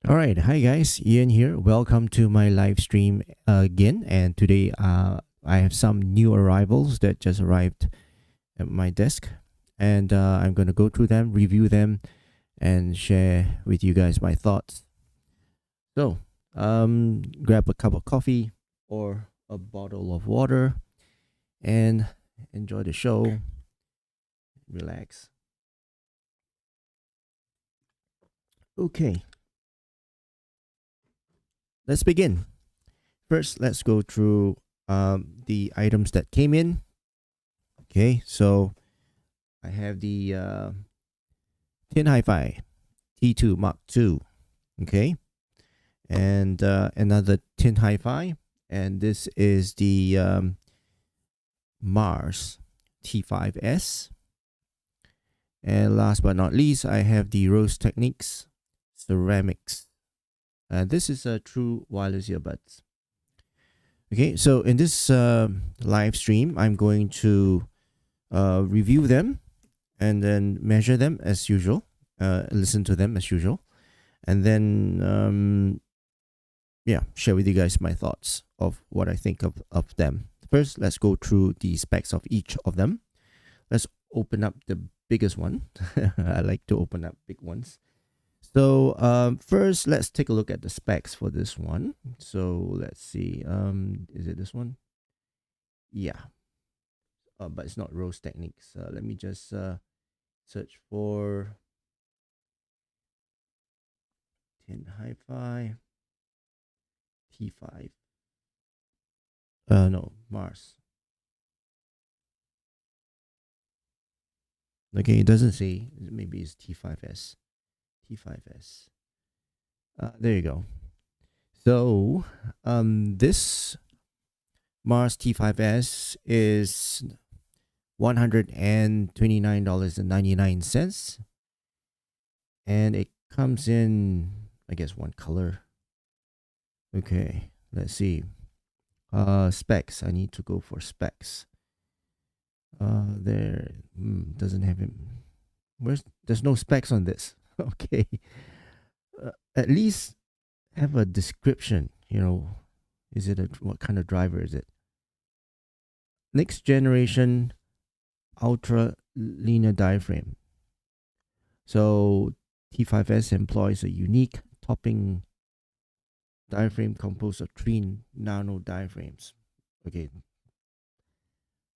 All right, hi guys, Ian here. Welcome to my live stream again. And today, I have some new arrivals that just arrived at my desk, and I'm gonna go through them, review them, and share with you guys my thoughts. So, grab a cup of coffee or a bottle of water and enjoy the show. Relax. Okay, let's begin. First, let's go through the items that came in. Okay, so I have the Tin Hifi T2 Mark 2. Okay, and another Tin Hifi, and this is the Mars T5s. And last but not least, I have the Rosetechnics Ceramics. This is a true wireless earbuds. Okay, so in this live stream, I'm going to review them and then measure them as usual, listen to them as usual, and then share with you guys my thoughts of what I think of them. First, let's go through the specs of each of them. Let's open up the biggest one. I like to open up big ones. So first, let's take a look at the specs for this one. So let's see. Is it this one? Yeah, but it's not Rosetechnics. Let me just search for Tin Hifi T5. No, Mars. Okay, it doesn't say. Maybe it's T5s. T5s. There you go. So, this Mars T5s is $129.99, and it comes in, I guess, one color. Okay, let's see. Specs. I need to go for specs. There doesn't have him. There's no specs on this. Okay. At least have a description. Is it what kind of driver is it? Next generation ultra linear diaphragm. So T5s employs a unique topping diaphragm composed of three nano diaphragms. Okay.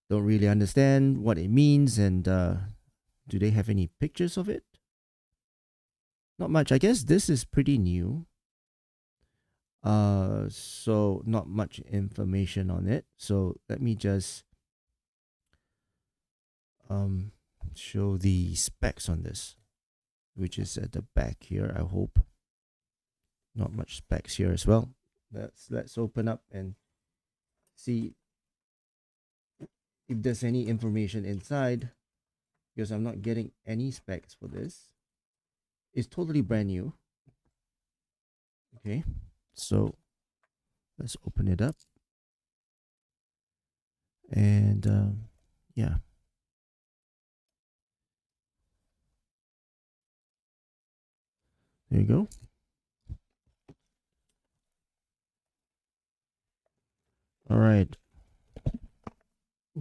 Don't really understand what it means, and do they have any pictures of it? Not much. I guess this is pretty new. So not much information on it. So let me just show the specs on this, which is at the back here. I hope. Not much specs here as well. Let's open up and see if there's any information inside, because I'm not getting any specs for this. It's totally brand new. Okay, so let's open it up, and yeah. There you go. All right.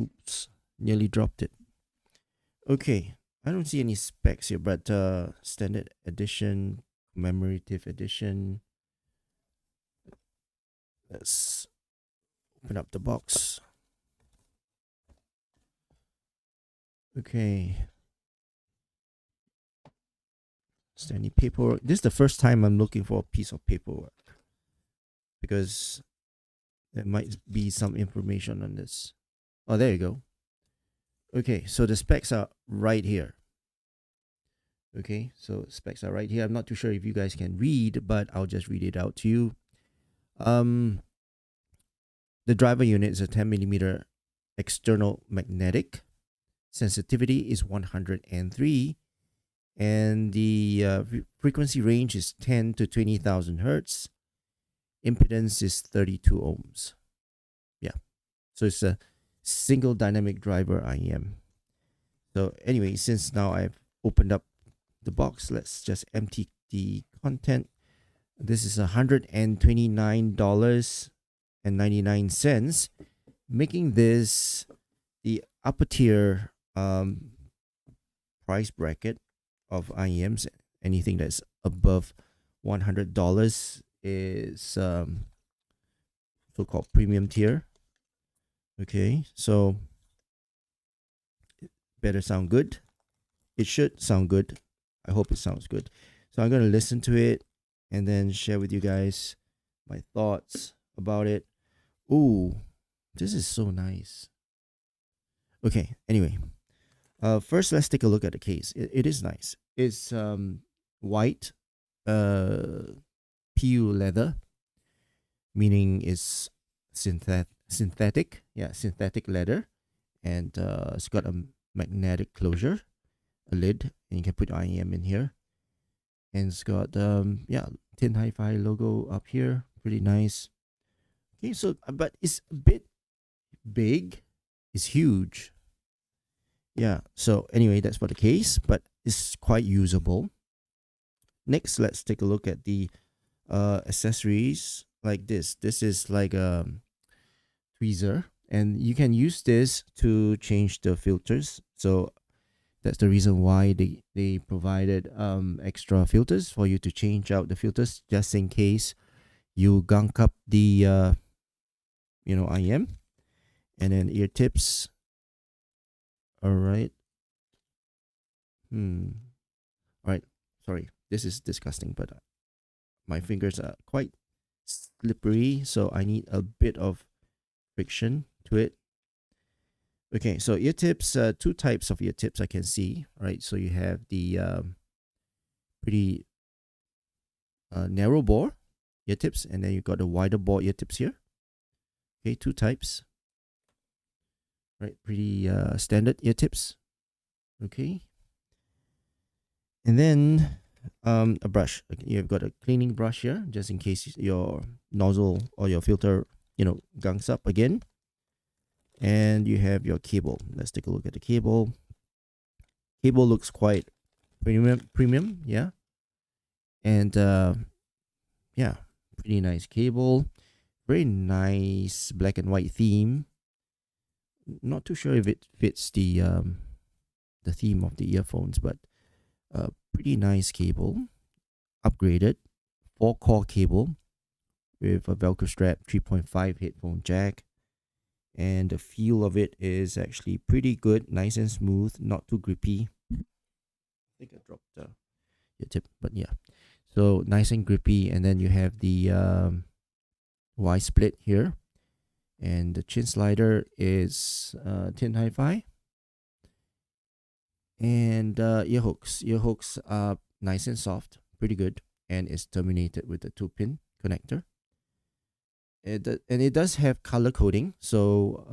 Oops, nearly dropped it. Okay, I don't see any specs here, but standard edition, commemorative edition. Let's open up the box. Okay. Is there any paperwork? This is the first time I'm looking for a piece of paperwork, because there might be some information on this. Oh, there you go. Okay, so the specs are right here. Okay, so specs are right here. I'm not too sure if you guys can read, but I'll just read it out to you. The driver unit is a 10 millimeter external magnetic. Sensitivity is 103, and the frequency range is 10 to 20,000 hertz. Impedance is 32 ohms. Yeah, so it's a single dynamic driver IEM. So anyway, since now I've opened up the box, let's just empty the content. This is $129.99, making this the upper tier price bracket of IEMs. Anything that's above $100 is so-called premium tier. Okay, so better sound good. It should sound good. I hope it sounds good. So I'm gonna listen to it and then share with you guys my thoughts about it. Ooh, this is so nice. Okay, anyway, first let's take a look at the case. It is nice. It's white, PU leather, meaning it's synthetic. Yeah, synthetic leather, and it's got a magnetic closure, a lid, and you can put IEM in here. And it's got yeah, Tin Hifi logo up here, pretty nice. Okay, so but it's a bit big. It's huge. Yeah. So anyway, that's for the case, but it's quite usable. Next, let's take a look at the accessories like this. This is like a tweezer, and you can use this to change the filters. So that's the reason why they provided extra filters for you to change out the filters just in case you gunk up the IEM. And then ear tips. All right. All right. Sorry, this is disgusting, but my fingers are quite slippery, so I need a bit of friction to it. Okay, so ear tips, two types of ear tips I can see, right? So you have the pretty narrow bore ear tips, and then you got the wider bore ear tips here. Okay, two types. Right, pretty standard ear tips. Okay. And then a brush. Okay, you've got a cleaning brush here, just in case your nozzle or your filter, gunks up again. And you have your cable. Let's take a look at the cable. Cable looks quite premium, yeah. And yeah, pretty nice cable. Very nice black and white theme. Not too sure if it fits the theme of the earphones, but pretty nice cable. Upgraded 4-core cable with a Velcro strap, 3.5 headphone jack, and the feel of it is actually pretty good, nice and smooth, not too grippy. I think I dropped the tip, but yeah, so nice and grippy. And then you have the Y split here, and the chin slider is Tin Hifi. And ear hooks are nice and soft, pretty good, and it's terminated with a 2-pin connector. And it does have color coding, so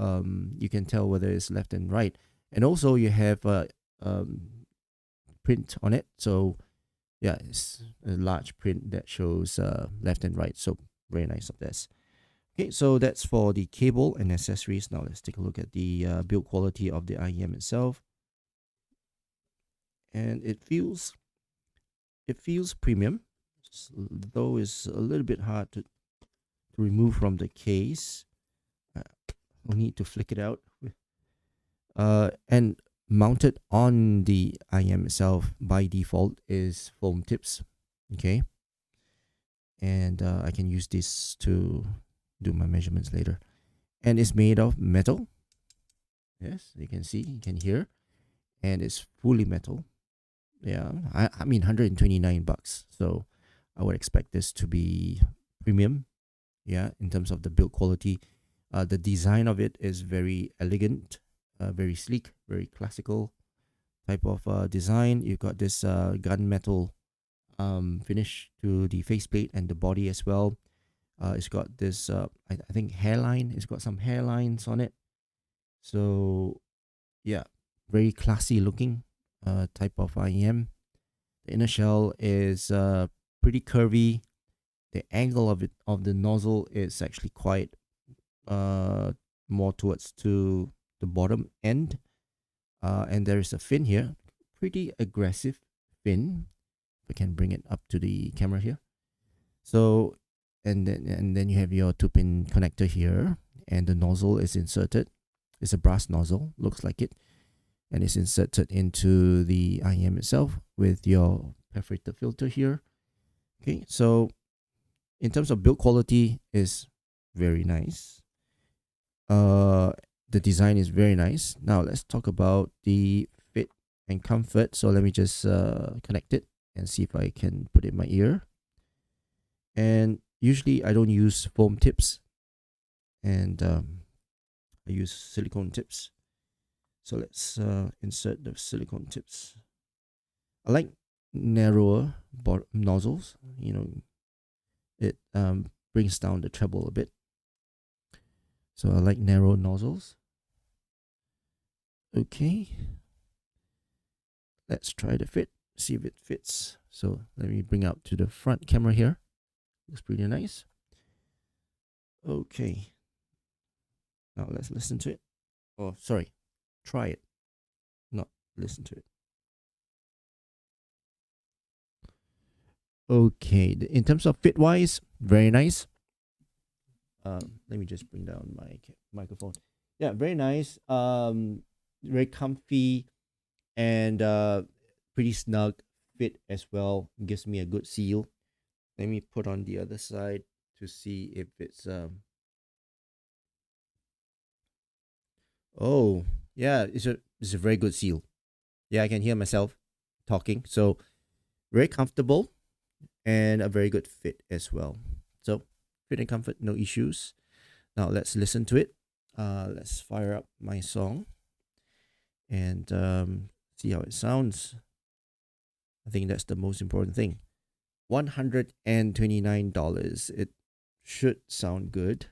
you can tell whether it's left and right. And also you have a print on it, so yeah, it's a large print that shows left and right, so very nice of this. Okay, so that's for the cable and accessories. Now let's take a look at the build quality of the IEM itself. And it feels premium, though it's a little bit hard to remove from the case. We'll need to flick it out. And mounted on the IEM itself by default is foam tips. Okay, and I can use this to do my measurements later. And it's made of metal. Yes, you can see, you can hear, and it's fully metal. Yeah, I mean $129, so I would expect this to be premium. Yeah, in terms of the build quality, the design of it is very elegant, very sleek, very classical type of design. You've got this gunmetal finish to the faceplate and the body as well. It's got this I think hairline. It's got some hairlines on it. So yeah, very classy looking type of IEM. The inner shell is pretty curvy. The angle of the nozzle is actually quite more towards to the bottom end. And there is a fin here, pretty aggressive fin. If I can bring it up to the camera here. So, and then you have your 2-pin connector here, and the nozzle is inserted. It's a brass nozzle, looks like it, and it's inserted into the IM itself with your perforated filter here. Okay, so in terms of build quality, is very nice. The design is very nice. Now let's talk about the fit and comfort. So let me just connect it and see if I can put it in my ear. And usually I don't use foam tips, and I use silicone tips. So let's insert the silicone tips. I like narrower nozzles. You know, it brings down the treble a bit. So I like narrow nozzles. Okay. Let's try the fit, see if it fits. So let me bring out to the front camera here. Looks pretty nice. Okay. Now let's listen to it. Oh, sorry. Try it. Not listen to it. Okay. In terms of fit wise, very nice. Let me just bring down my microphone. Yeah, very nice. Very comfy and pretty snug fit as well. Gives me a good seal. Let me put on the other side to see if it's oh, yeah, it's a very good seal. Yeah, I can hear myself talking. So very comfortable and a very good fit as well. So fit and comfort, no issues. Now let's listen to it. Let's fire up my song and see how it sounds. I think that's the most important thing. $129. It should sound good.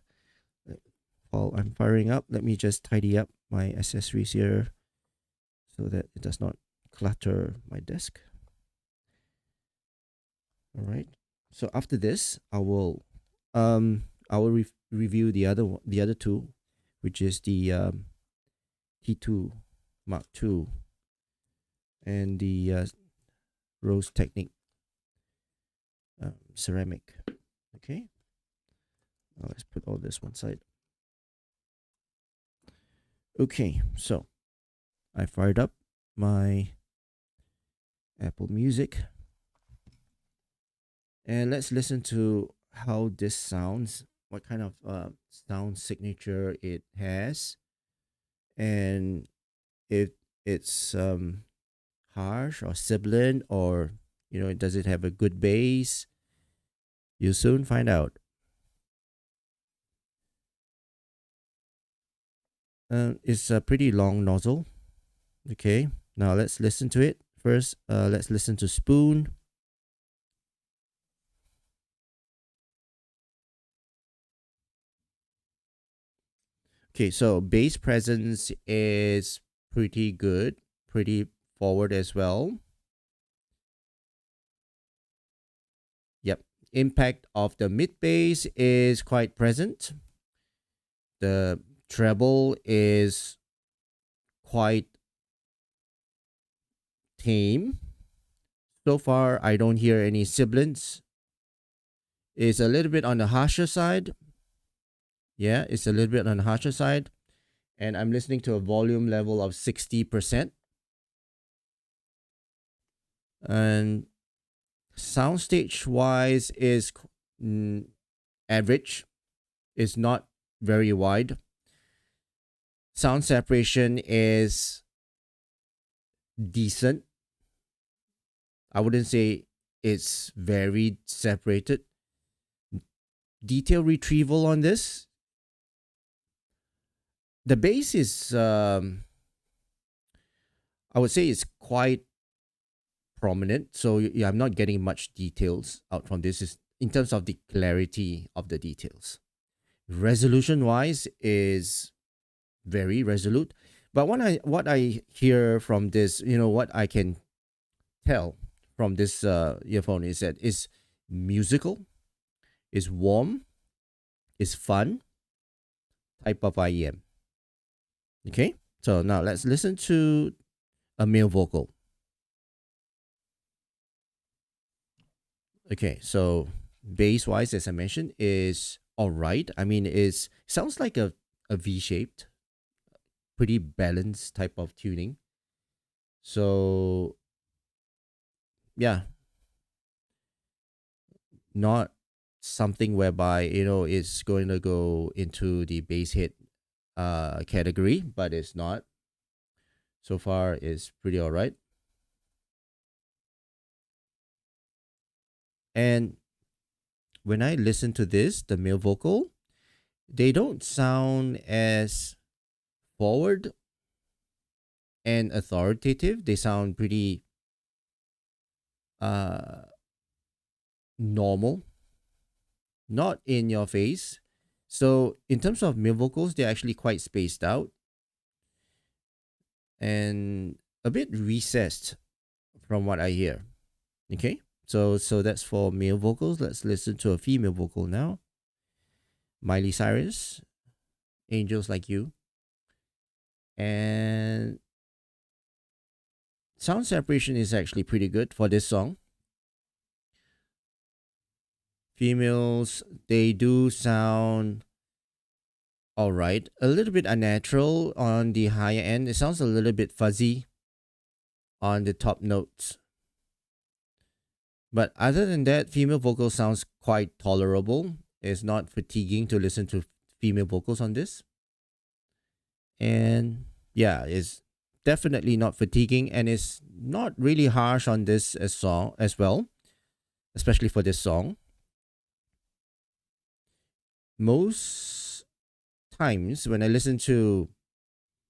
While I'm firing up, let me just tidy up my accessories here so that it does not clutter my desk. All right. So after this, I will review the other two, which is the T2 Mark 2 and the Rosetechnics ceramic. Okay. Now let's put all this one side. Okay, so I fired up my Apple Music. And let's listen to how this sounds, what kind of sound signature it has, and if it's harsh or sibilant, or does it have a good bass? You'll soon find out. It's a pretty long nozzle. Okay, now let's listen to it. First, let's listen to Spoon. Okay, so bass presence is pretty good, pretty forward as well. Yep. Impact of the mid bass is quite present. The treble is quite tame. So far, I don't hear any sibilants. It's a little bit on the harsher side. Yeah, it's a little bit on the harsher side. And I'm listening to a volume level of 60%. And soundstage wise is average. It's not very wide. Sound separation is decent. I wouldn't say it's very separated. Detail retrieval on this. The bass is, I would say it's quite prominent. So yeah, I'm not getting much details out from this is in terms of the clarity of the details. Resolution wise is very resolute. But what I hear from this, what I can tell from this earphone is that it's musical, it's warm, it's fun type of IEM. Okay, so now let's listen to a male vocal. Okay, so bass wise, as I mentioned, is all right. I mean, it sounds like a V shaped, pretty balanced type of tuning. So yeah, not something whereby it's going to go into the bass hit category, but it's not. So far, it's pretty all right. And when I listen to this, the male vocal, they don't sound as forward and authoritative. They sound pretty uh normal, not in your face. So in terms of male vocals, they're actually quite spaced out and a bit recessed from what I hear. Okay? So that's for male vocals. Let's listen to a female vocal now. Miley Cyrus, Angels Like You. And sound separation is actually pretty good for this song. Females, they do sound all right. A little bit unnatural on the higher end. It sounds a little bit fuzzy on the top notes. But other than that, female vocal sounds quite tolerable. It's not fatiguing to listen to female vocals on this. And yeah, it's definitely not fatiguing, and it's not really harsh on this song as well, especially for this song. Most times when I listen to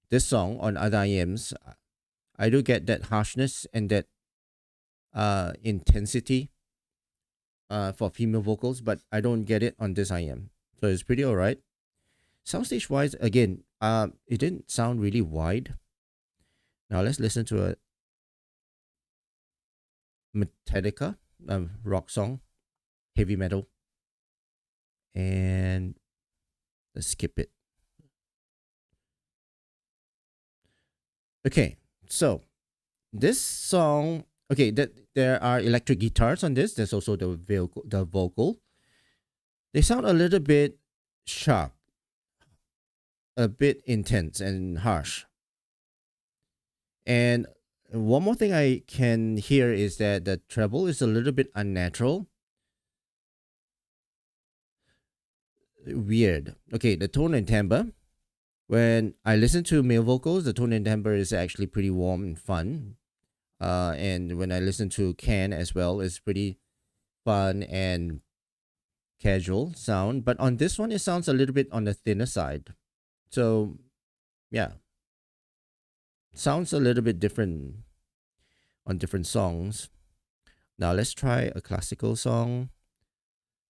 this song on other IMs, I do get that harshness and that intensity for female vocals, but I don't get it on this IM. So it's pretty alright. Soundstage wise, again, it didn't sound really wide. Now let's listen to a Metallica rock song, heavy metal, and let's skip it. Okay, so this song, okay, that there are electric guitars on this. There's also the vocal. They sound a little bit sharp, a bit intense and harsh. And one more thing I can hear is that the treble is a little bit unnatural. Weird. Okay, the tone and timbre. When I listen to male vocals, the tone and timbre is actually pretty warm and fun. And when I listen to Can as well, it's pretty fun and casual sound. But on this one, it sounds a little bit on the thinner side. So, yeah, sounds a little bit different on different songs. Now let's try a classical song.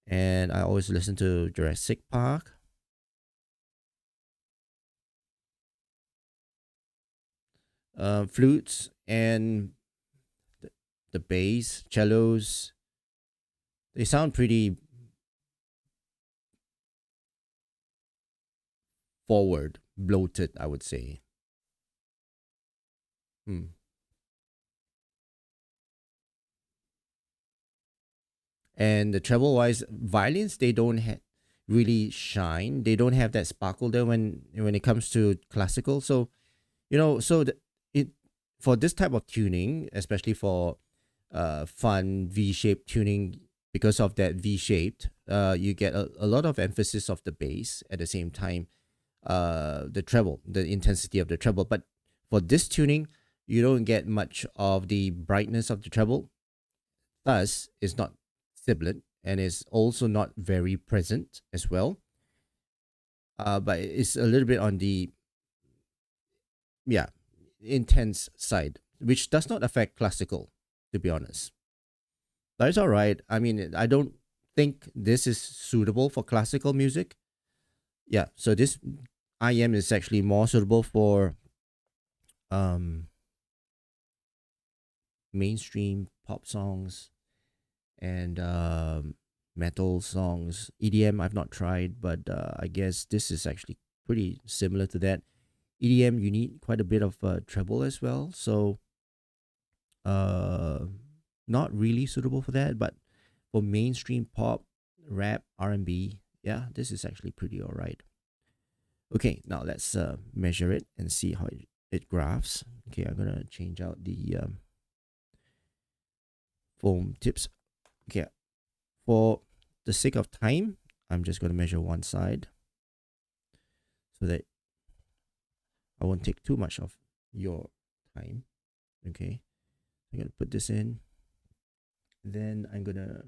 And I always listen to Jurassic Park. Flutes and the bass, cellos, they sound pretty forward, bloated, I would say. Hmm. And the treble wise, violins, they don't really shine. They don't have that sparkle there when it comes to classical. So it for this type of tuning, especially for fun V-shaped tuning, because of that V-shaped, you get a lot of emphasis of the bass at the same time, the treble, the intensity of the treble. But for this tuning, you don't get much of the brightness of the treble. Thus, it's not sibilant and is also not very present as well. But it's a little bit on the intense side, which does not affect classical, to be honest. But it's all right. I mean, I don't think this is suitable for classical music. Yeah, so this IM is actually more suitable for mainstream pop songs and metal songs. EDM I've not tried, but I guess this is actually pretty similar to that. EDM, you need quite a bit of treble as well, so not really suitable for that. But for mainstream pop, rap, R&B. Yeah, this is actually pretty all right. Okay, now let's measure it and see how it graphs. Okay, I'm gonna change out the foam tips. Okay, for the sake of time, I'm just gonna measure one side so that I won't take too much of your time. Okay, I'm gonna put this in. Then I'm gonna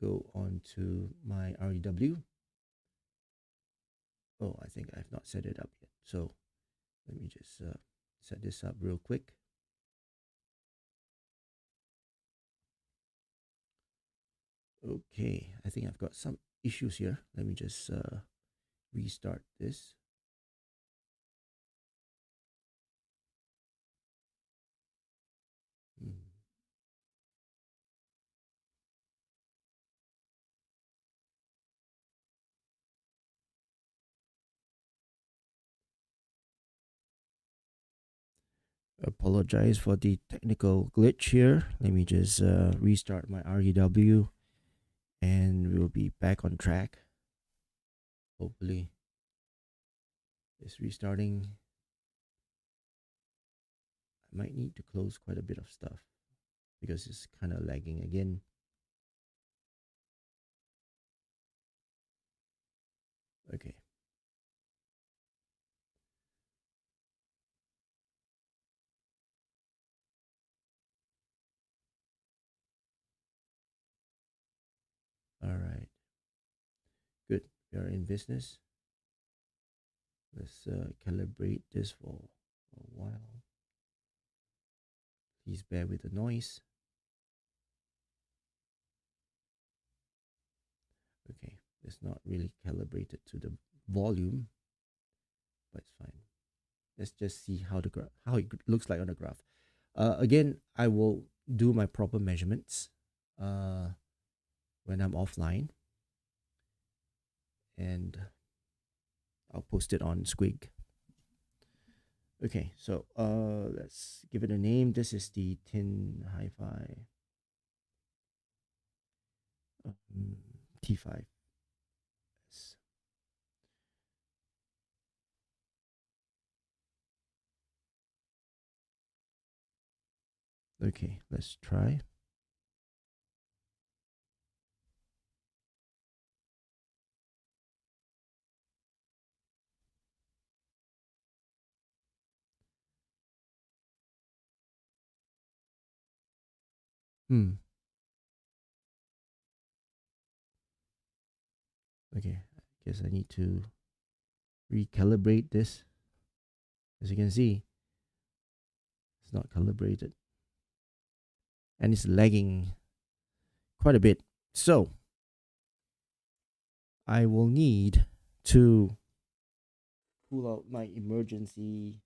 go on to my REW. Oh, I think I've not set it up yet. So let me just set this up real quick. Okay, I think I've got some issues here. Let me just restart this. Hmm. Apologize for the technical glitch here. Let me just restart my REW and we'll be back on track. Hopefully, it's restarting. I might need to close quite a bit of stuff because it's kind of lagging again. Okay. All right. Good. We are in business. Let's calibrate this for a while. Please bear with the noise. Okay, it's not really calibrated to the volume, but it's fine. Let's just see how how it looks like on the graph. Again, I will do my proper measurements when I'm offline, and I'll post it on Squig. Okay, so let's give it a name. This is the Tin Hifi T5s. Okay, let's try. Hmm. Okay, I guess I need to recalibrate this. As you can see, it's not calibrated and it's lagging quite a bit. So I will need to pull out my emergency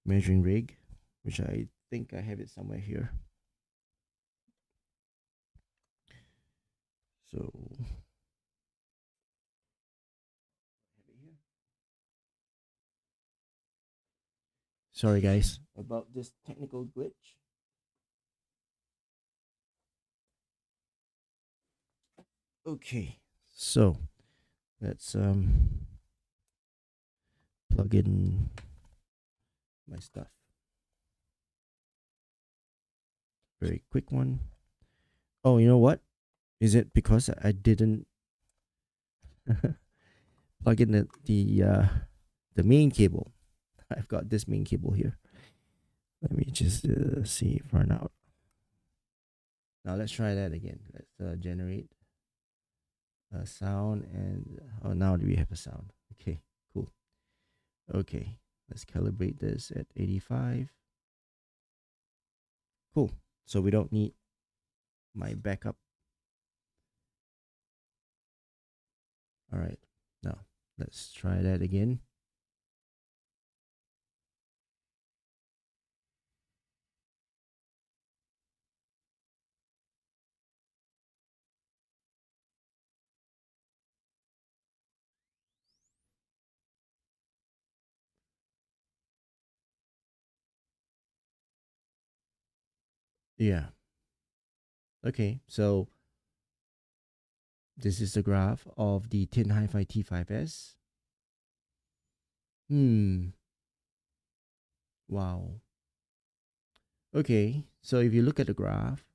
measuring rig, which I think I have it somewhere here. So sorry guys about this technical glitch. Okay, so let's plug in my stuff. Very quick one. Oh, you know what? Is it because I didn't plug in the main cable? I've got this main cable here. Let me just see if run out. Now let's try that again. Let's generate a sound and oh, now we have a sound. Okay, cool. Okay, let's calibrate this at 85. Cool. So we don't need my backup. All right, now let's try that again. Yeah. Okay, so this is the graph of the Tin Hifi T5s. Hmm. Wow. Okay, so if you look at the graph,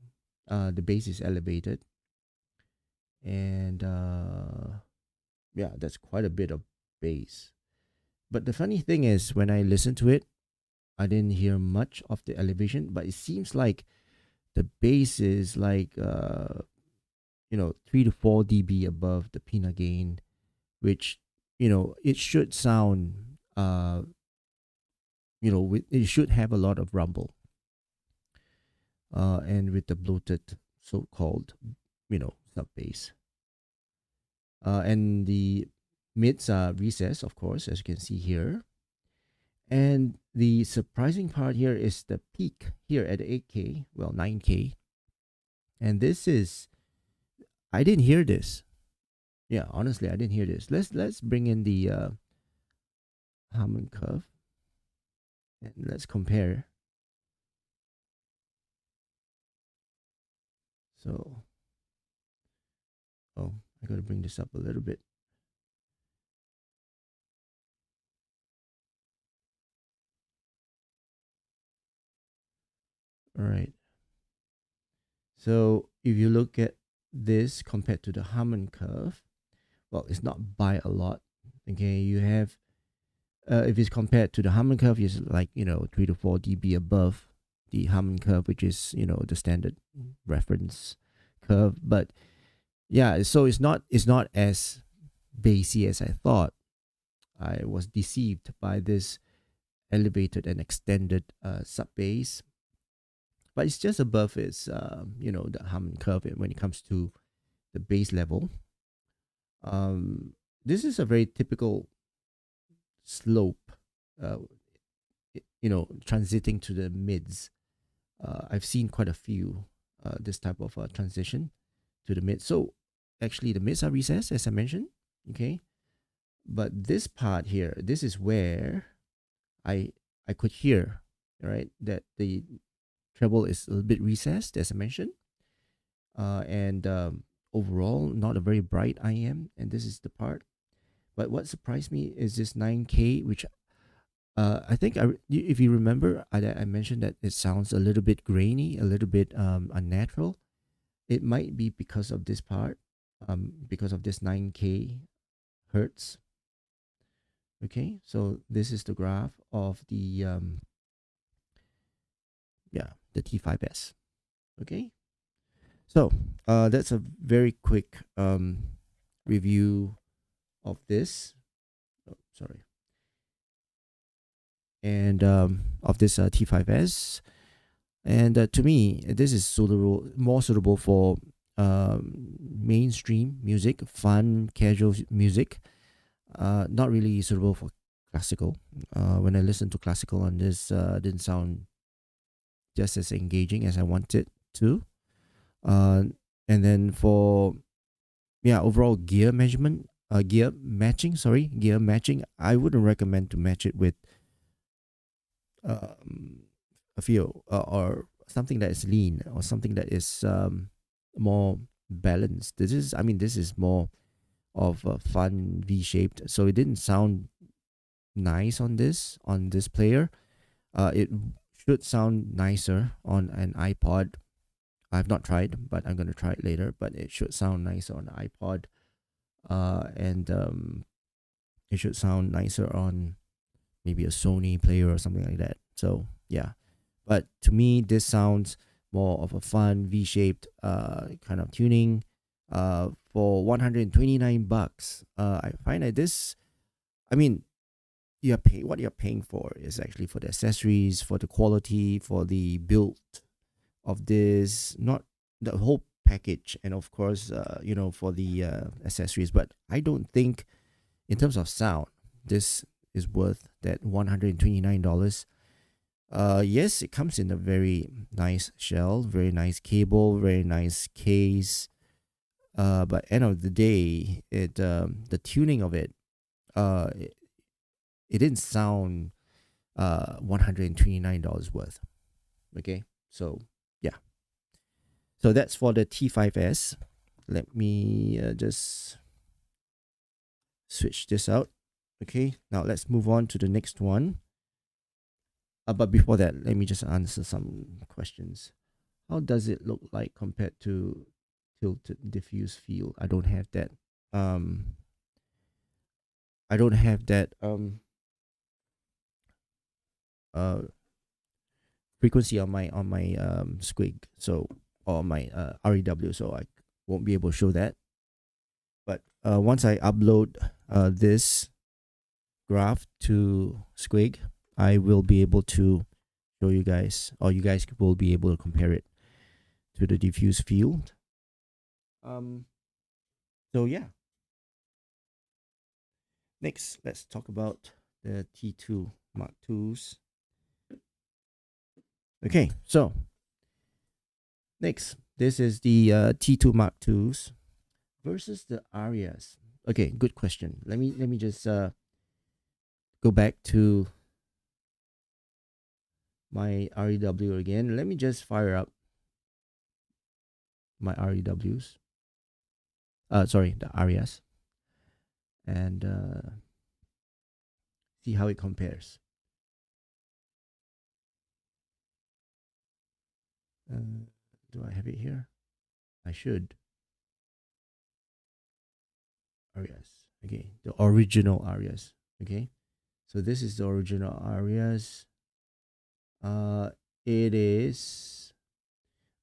the base is elevated, and yeah, that's quite a bit of bass. But the funny thing is, when I listen to it, I didn't hear much of the elevation, but it seems like the bass is like 3 to 4 dB above the Pina gain, which it should sound it should have a lot of rumble, and with the bloated so-called sub bass, and the mids are recessed, of course, as you can see here. And the surprising part here is the peak here at 8K, well, 9K. And this is, I didn't hear this. Yeah, honestly, I didn't hear this. Let's bring in the Harmon curve and let's compare. So, oh, I got to bring this up a little bit. All right. So, if you look at this compared to the Harmon curve, well, it's not by a lot. Okay, you have if it's compared to the Harmon curve, it's like 3 to 4 dB above the Harmon curve, which is the standard reference curve. But yeah, so it's not as bassy as I thought. I was deceived by this elevated and extended sub bass, but it's just above its the Harmon curve when it comes to the bass level. Um, this is a very typical slope, uh, transiting to the mids. I've seen quite a few this type of transition to the mids. So actually, the mids are recessed, as I mentioned. Okay, but this part here, this is where I I could hear, right, that the treble is a little bit recessed, as I mentioned, and overall not a very bright IM, and this is the part. But what surprised me is this 9K, which I think if you remember, I mentioned that it sounds a little bit grainy, a little bit unnatural. It might be because of this part, because of this 9K hertz. Okay, so this is the graph of the the T5s. Okay, so that's a very quick review of this. Oh, sorry, and of this T5s. And to me, this is more suitable for mainstream music, fun, casual music. Not really suitable for classical. When I listened to classical on this, didn't sound just as engaging as I wanted to. Uh, and then for overall gear matching. I wouldn't recommend to match it with um, a feel or something that is lean or something that is more balanced. This is more of a fun V-shaped, so it didn't sound nice on this player. It should sound nicer on an iPod. I've not tried, but I'm gonna try it later. But it should sound nicer on an iPod, and it should sound nicer on maybe a Sony player or something like that. So yeah, but to me, this sounds more of a fun V-shaped kind of tuning. For $129, I find that this, I mean, what you're paying for is actually for the accessories, for the quality, for the build of this, not the whole package, and of course, for the accessories. But I don't think, in terms of sound, this is worth that $129. Yes, it comes in a very nice shell, very nice cable, very nice case. But end of the day, the tuning of it, it, it didn't sound $129 worth. Okay, so yeah. So that's for the T5s. Let me just switch this out. Okay, now let's move on to the next one. But before that, let me just answer some questions. How does it look like compared to tilted diffuse field? I don't have that. I don't have that frequency on my squig, so or my REW, so I won't be able to show that. But once I upload this graph to squig, I will be able to show you guys, or you guys will be able to compare it to the diffuse field. So yeah. Next, let's talk about the T2 Mark 2s. Okay, so next, this is the T2 Mark 2s versus the Arias. Okay, good question. Let me just go back to my REW again. Let me just fire up my REWs. Sorry, the Arias, and see how it compares. Do I have it here? I should. Arias. Okay, the original Arias. Okay, so this is the original Arias. It is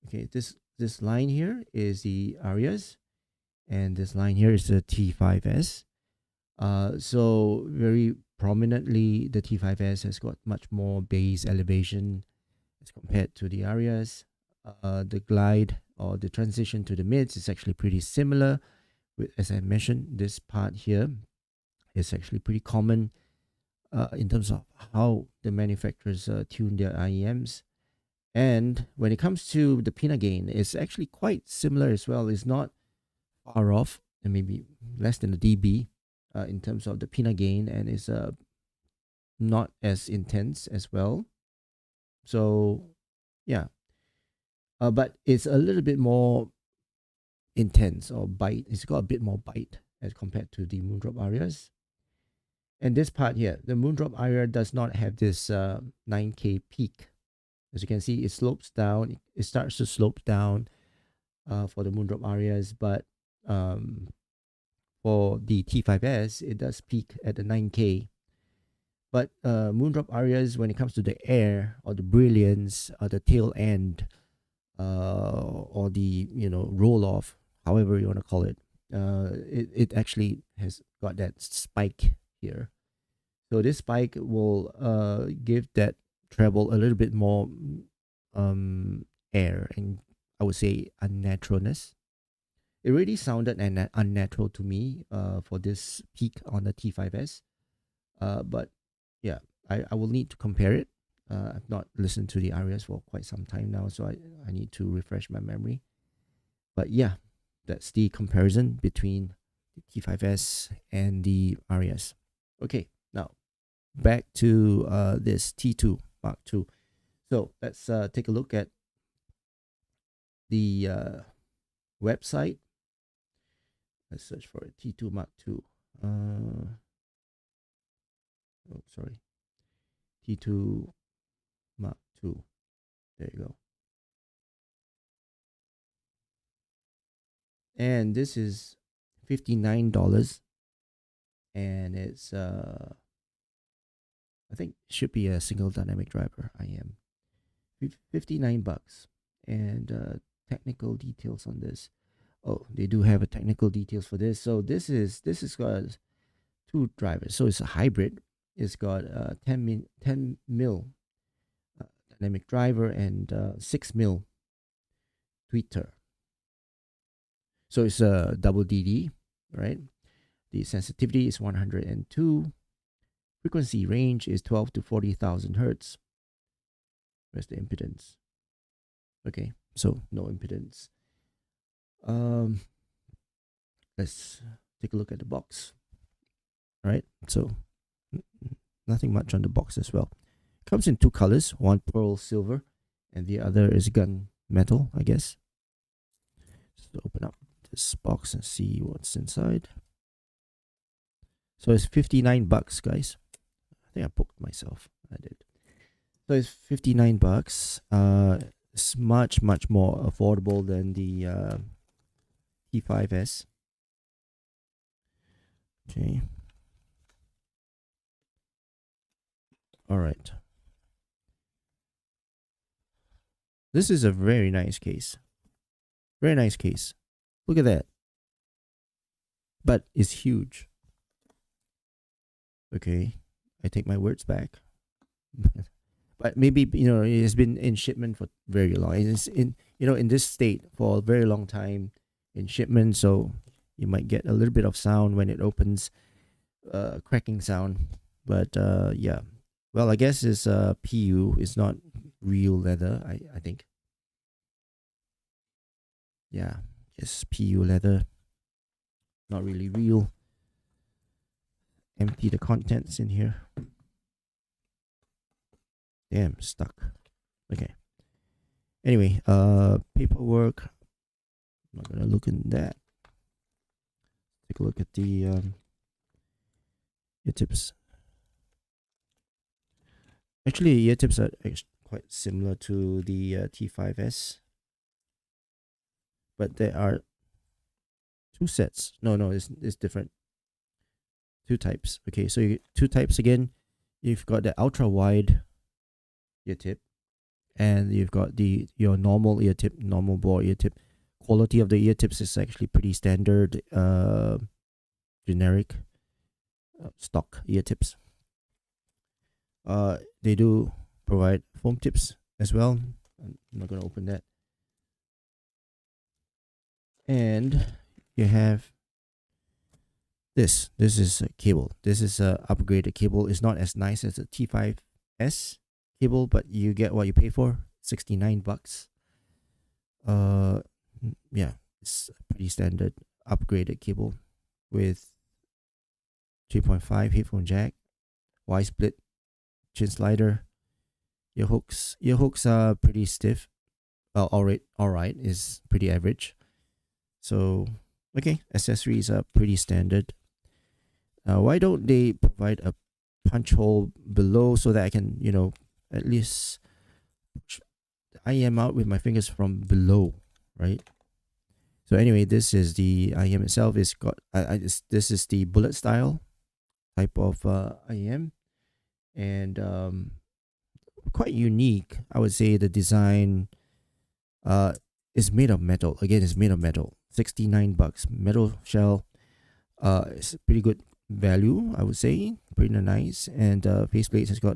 okay. This line here is the Arias, and this line here is the T5s. So very prominently, the T5s has got much more base elevation as compared to the Arias. The glide or the transition to the mids is actually pretty similar. As I mentioned, this part here is actually pretty common in terms of how the manufacturers tune their IEMs. And when it comes to the pinna gain, it's actually quite similar as well. It's not far off, and maybe less than a dB in terms of the pinna gain, and it's not as intense as well. So yeah, but it's a little bit more intense or bite. It's got a bit more bite as compared to the Moondrop Arias. And this part here, the Moondrop Aria does not have this 9K peak. As you can see, it slopes down. It starts to slope down for the Moondrop Arias, but for the T5s, it does peak at the 9K. But Moondrop Arias, when it comes to the air or the brilliance or the tail end or the roll off, however you want to call it, it actually has got that spike here. So this spike will give that treble a little bit more air and I would say unnaturalness. It really sounded unnatural to me for this peak on the T5s. But yeah, I will need to compare it. I've not listened to the Arias for quite some time now, so I need to refresh my memory. But yeah, that's the comparison between the T5s and the Arias. Okay, now back to this T2 Mark II. So let's take a look at the website. Let's search for it. T2 Mark II. Oh, sorry. T2 Mark II. There you go. And this is $59, and it's I think it should be a single dynamic driver. I am $59, and technical details on this. Oh, they do have a technical details for this. So this is got two drivers. So it's a hybrid. It's got 10 mil dynamic driver and 6 mil tweeter. So it's a double DD, right? The sensitivity is 102. Frequency range is 12 to 40,000 hertz. Where's the impedance? Okay, so no impedance. Let's take a look at the box. All right, so nothing much on the box as well. Comes in two colors, one pearl silver and the other is gun metal, I guess. Let's open up this box and see what's inside. So it's 59 bucks, guys. I think I poked myself. I did. So it's 59 bucks. It's much more affordable than the T5s. Okay. All right. This is a very nice case. Very nice case. Look at that. But it's huge. Okay. I take my words back. But maybe, it's been in shipment for very long. It's in this state for a very long time in shipment, so you might get a little bit of sound when it opens, cracking sound. But yeah. Well, I guess it's PU. It's not real leather, I think. Yeah, just PU leather. Not really real. Empty the contents in here. Damn, stuck. Okay. Anyway, paperwork. I'm not gonna look in that. Take a look at the ear tips. Actually, ear tips are quite similar to the T5s, but there are two sets. No, it's different. Two types. Okay, so two types again. You've got the ultra wide ear tip, and you've got your normal ear tip, normal bore ear tip. Quality of the ear tips is actually pretty standard, generic, stock ear tips. They do provide foam tips as well. I'm not gonna open that. And you have this. This is a cable. This is a upgraded cable. It's not as nice as a T5s cable, but you get what you pay for. 69 bucks. Yeah, it's a pretty standard upgraded cable with 3.5 headphone jack, Y split, chin slider. Your hooks are pretty stiff. Well, all right is pretty average. So okay, accessories are pretty standard. Why don't they provide a punch hole below so that I can, at least push the IM out with my fingers from below, right? So anyway, this is the IM itself. It's got this is the bullet style type of IM, and quite unique. I would say the design is made of metal. Again, it's made of metal. 69 bucks. Metal shell. It's pretty good value, I would say. Pretty nice. And faceplate has got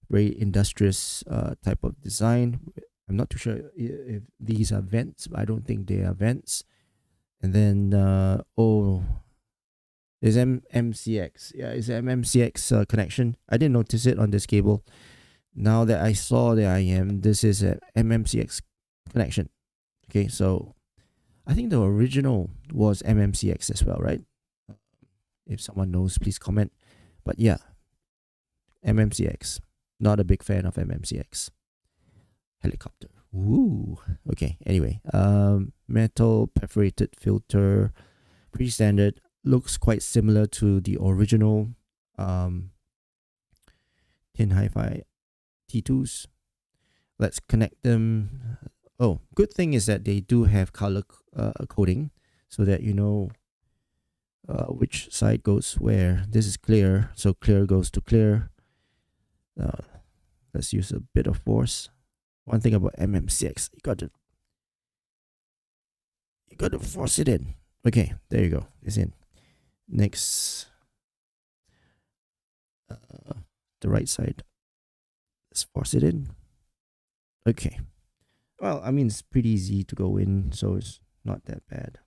very industrious type of design. I'm not too sure if these are vents, but I don't think they are vents. And then there's MCX. Yeah, it's an MCX connection. I didn't notice it on this cable. Now that I saw the IM, this is a MMCX connection. Okay, so I think the original was MMCX as well, right? If someone knows, please comment. But yeah, MMCX. Not a big fan of MMCX. Helicopter. Woo. Okay, anyway. Metal perforated filter. Pretty standard. Looks quite similar to the original Tin Hifi T2s. Let's connect them. Oh, good thing is that they do have color coding so that you know which side goes where. This is clear, so clear goes to clear. Let's use a bit of force. One thing about MMCX, you got to force it in. Okay, there you go. It's in. Next, the right side. Let's force it in. Okay. Well, I mean, it's pretty easy to go in, so it's not that bad.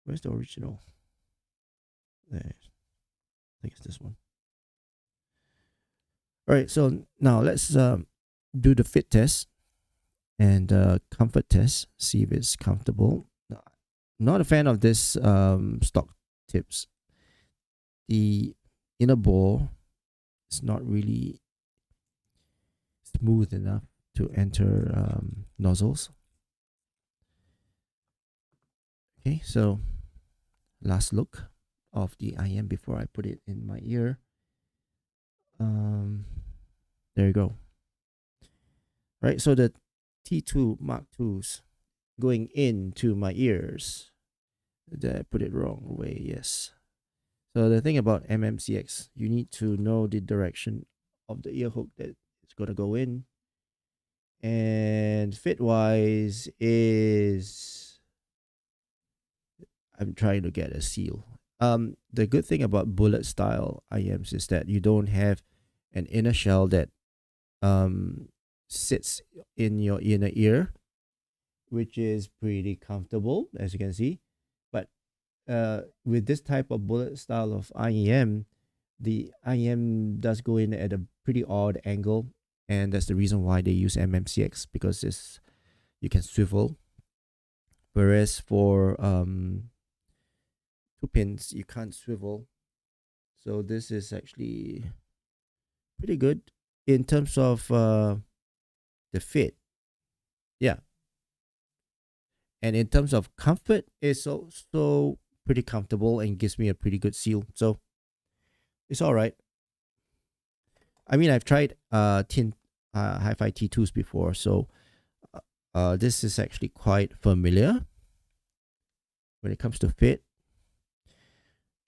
Where's the original? There. I think it's this one. All right, so now let's do the fit test and comfort test. See if it's comfortable. Not a fan of this stock tips. The inner bore is not really smooth enough to enter nozzles. Okay, so last look of the IM before I put it in my ear. There you go. Right, so the T2 Mark 2s going into my ears. Did I put it wrong way? Yes. So the thing about MMCX, you need to know the direction of the ear hook that it's going to go in. And fit wise is, I'm trying to get a seal. The good thing about bullet style IMs is that you don't have an inner shell that sits in your inner ear, which is pretty comfortable, as you can see. But with this type of bullet style of IEM, the IEM does go in at a pretty odd angle, and that's the reason why they use MMCX, because it's, you can swivel, whereas for 2 pins you can't swivel. So this is actually pretty good in terms of the fit. Yeah, and in terms of comfort, it's also pretty comfortable and gives me a pretty good seal. So it's all right. I mean, I've tried Tin Hifi T2s before, so this is actually quite familiar when it comes to fit.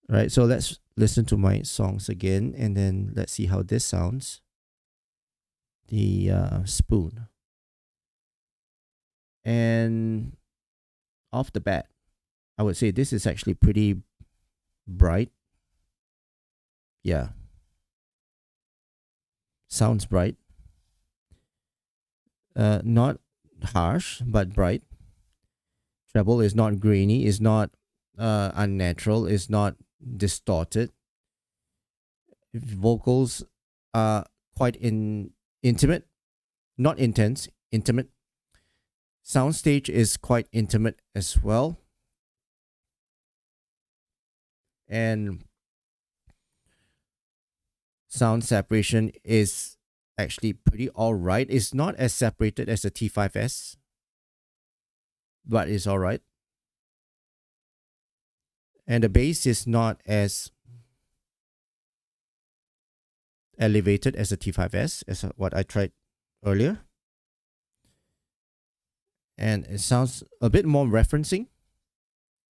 Right, so let's listen to my songs again, and then let's see how this sounds. The spoon. And off the bat, I would say this is actually pretty bright. Yeah. Sounds bright. Not harsh, but bright. Treble is not grainy, is not unnatural, is not distorted. Vocals are quite intimate, not intense, intimate. Soundstage is quite intimate as well. And sound separation is actually pretty alright. It's not as separated as the T5s, but it's alright. And the bass is not as elevated as the T5s, as what I tried earlier. And it sounds a bit more referencing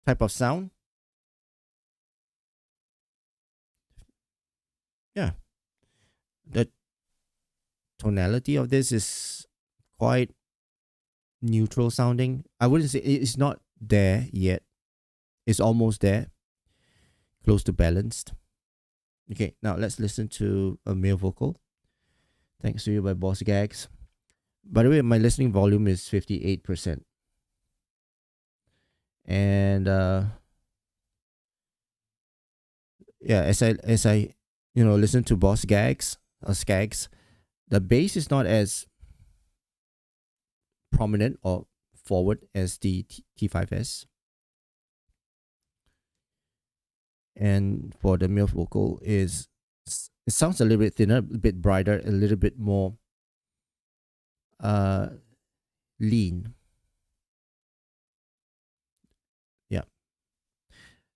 type of sound. Yeah. The tonality of this is quite neutral sounding. I wouldn't say it's not there yet. It's almost there. Close to balanced. Okay, now let's listen to a male vocal. Thanks to you by Boss Gags. By the way, my listening volume is 58%. And yeah, as I listen to Boss Gags or Skags, the bass is not as prominent or forward as the T5s. And for the male vocal it sounds a little bit thinner, a bit brighter, a little bit more lean. Yeah.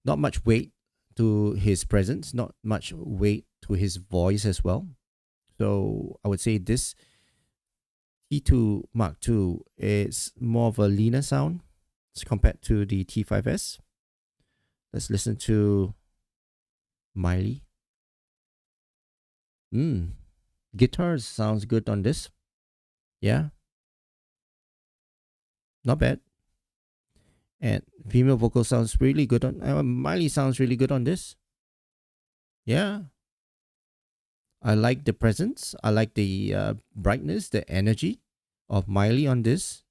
Not much weight to his presence, not much weight to his voice as well. So I would say this T2 Mark II is more of a leaner sound as compared to the T5s. Let's listen to Miley. Guitar sounds good on this. Yeah. Not bad. And female vocal sounds really good on Miley sounds really good on this. Yeah. I like the presence. I like the brightness, the energy of Miley on this.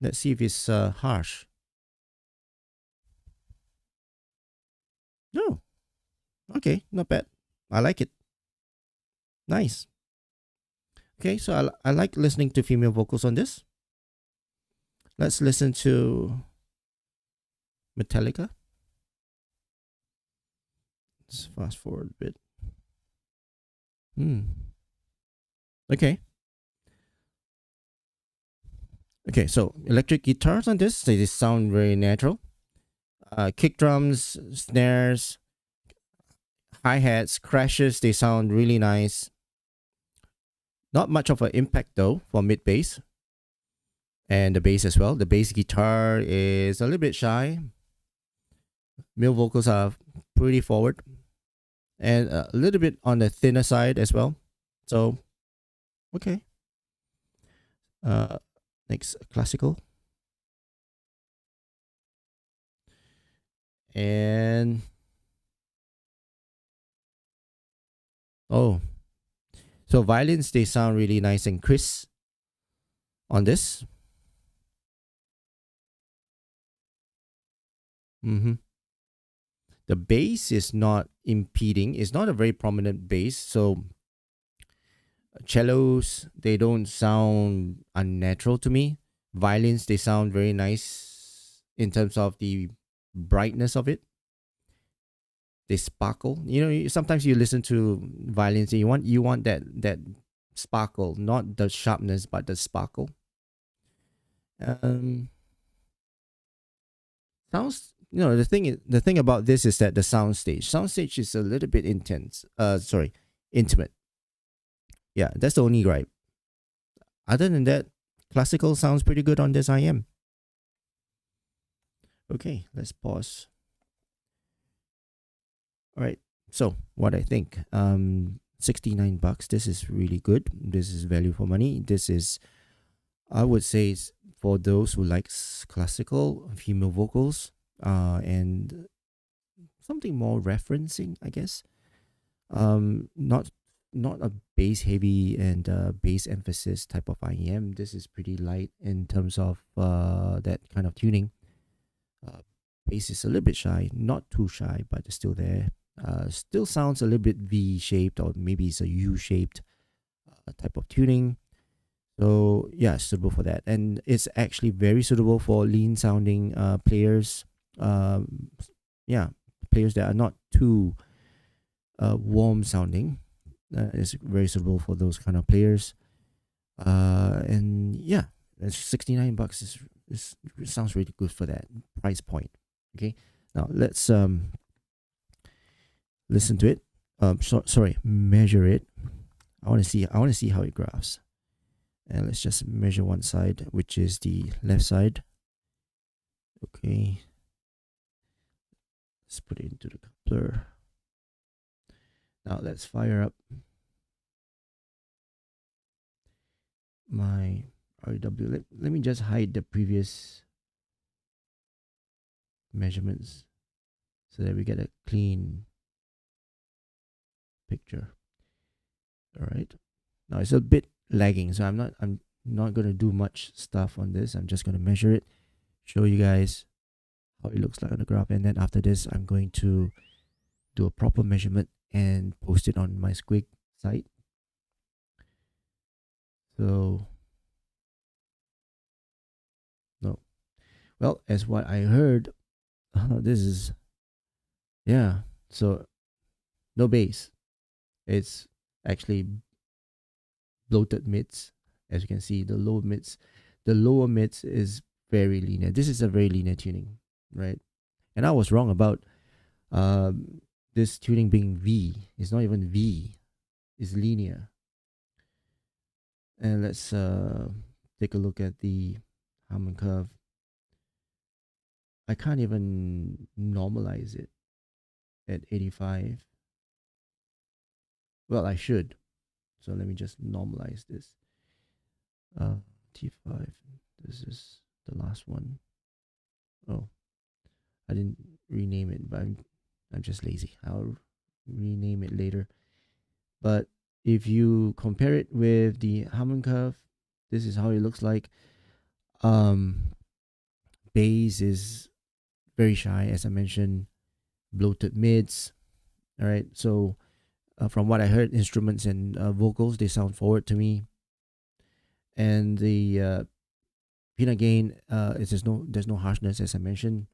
Let's see if it's harsh. No. Okay, not bad. I like it. Nice. Okay, so I like listening to female vocals on this. Let's listen to Metallica. Let's fast forward a bit. Okay. Okay, so electric guitars on this, they sound very natural. Kick drums, snares, hi hats, crashes, they sound really nice. Not much of an impact though for mid bass and the bass as well. The bass guitar is a little bit shy. Male vocals are pretty forward and a little bit on the thinner side as well. So, okay. Uh, Next, classical. And oh, so violins, they sound really nice and crisp on this. Mm-hmm. The bass is not impeding. It's not a very prominent bass. So cellos, they don't sound unnatural to me. Violins, they sound very nice in terms of the brightness of it. They sparkle. You know, sometimes you listen to violins and you want that sparkle, not the sharpness, but the sparkle. Um, Sounds. You know, the thing about this is that the soundstage is a little bit intense. Sorry, intimate. Yeah, that's the only gripe. Other than that, classical sounds pretty good on this IM. Okay, let's pause. All right. So what I think, $69. This is really good. This is value for money. This is, I would say, for those who likes classical female vocals, and something more referencing, I guess. Not a bass heavy and bass emphasis type of IEM. This is pretty light in terms of that kind of tuning. Uh, Bass is a little bit shy, not too shy, but it's still there. Still sounds a little bit V-shaped, or maybe it's a U-shaped type of tuning. So yeah, suitable for that, and it's actually very suitable for lean sounding players. Yeah, players that are not too warm sounding. It's very suitable for those kind of players. And yeah, it's $69 is sounds really good for that price point. Okay, now let's listen to it. Sorry, measure it. I want to see how it graphs. And let's just measure one side, which is the left side. Okay, let's put it into the coupler. Now let's fire up my RW. Let me just hide the previous measurements so that we get a clean picture. All right. Now it's a bit lagging, so I'm not gonna do much stuff on this. I'm just gonna measure it, show you guys how it looks like on the graph, and then after this, I'm going to do a proper measurement and post it on my Squig site. So, no. Well, as what I heard, this is, yeah. So, no bass. It's actually bloated mids. As you can see, the lower mids is very linear. This is a very linear tuning, right? And I was wrong about this tuning being V. It's not even V. It's linear. And let's take a look at the Harmon curve. I can't even normalize it at 85. Well, I should. So let me just normalize this. T5. This is the last one. Oh, I didn't rename it, but I'm just lazy. I'll rename it later. But if you compare it with the Harmon curve, this is how it looks like. Bass is very shy, as I mentioned. Bloated mids. All right. So from what I heard, instruments and vocals, they sound forward to me. And the peanut gain, there's no harshness, as I mentioned.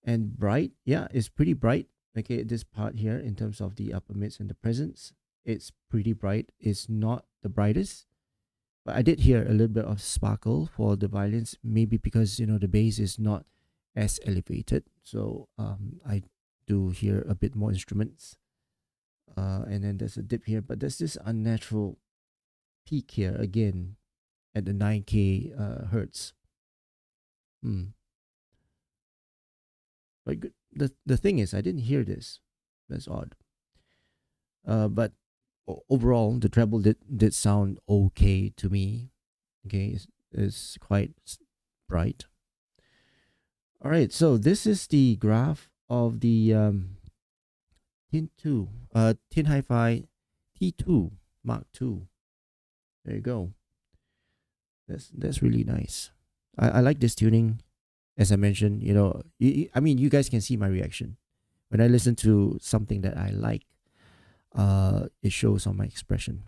And bright, yeah, it's pretty bright. Okay, this part here in terms of the upper mids and the presence, it's pretty bright. It's not the brightest, but I did hear a little bit of sparkle for the violins, maybe because the bass is not as elevated. So I do hear a bit more instruments. And then there's a dip here, but there's this unnatural peak here again at the 9K hertz. But the thing is, I didn't hear this. That's odd. But overall, the treble did sound okay to me. Okay, it's quite bright. All right, so this is the graph of the Tin Hifi T2 Mark 2. There you go. That's really nice. I like this tuning. As I mentioned, I mean, you guys can see my reaction when I listen to something that I like. It shows on my expression.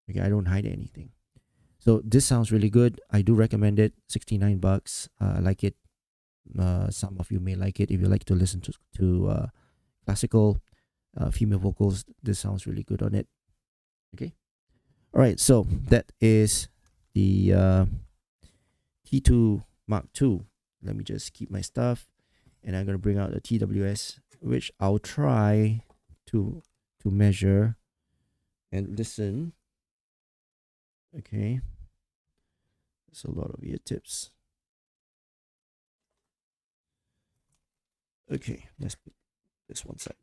Okay, I don't hide anything. So this sounds really good. I do recommend it. $69. I like it. Some of you may like it if you like to listen to classical female vocals. This sounds really good on it. Okay. All right. So that is the T2 Mark 2. Let me just keep my stuff, and I'm gonna bring out the TWS, which I'll try to measure and listen. Okay, there's a lot of ear tips. Okay, let's put this one side.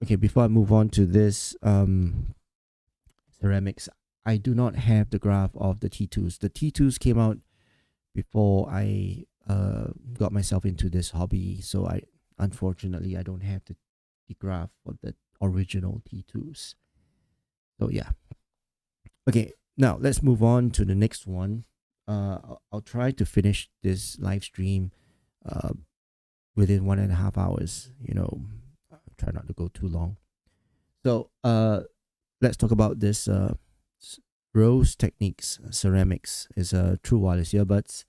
Okay, before I move on to this ceramics, I do not have the graph of the T2s. The T2s came out before I got myself into this hobby, so unfortunately I don't have the graph for the original T2s. So yeah. Okay, now let's move on to the next one. I'll try to finish this live stream within 1.5 hours. Try not to go too long. So let's talk about this Rosetechnics ceramics. Is a true wireless earbuds.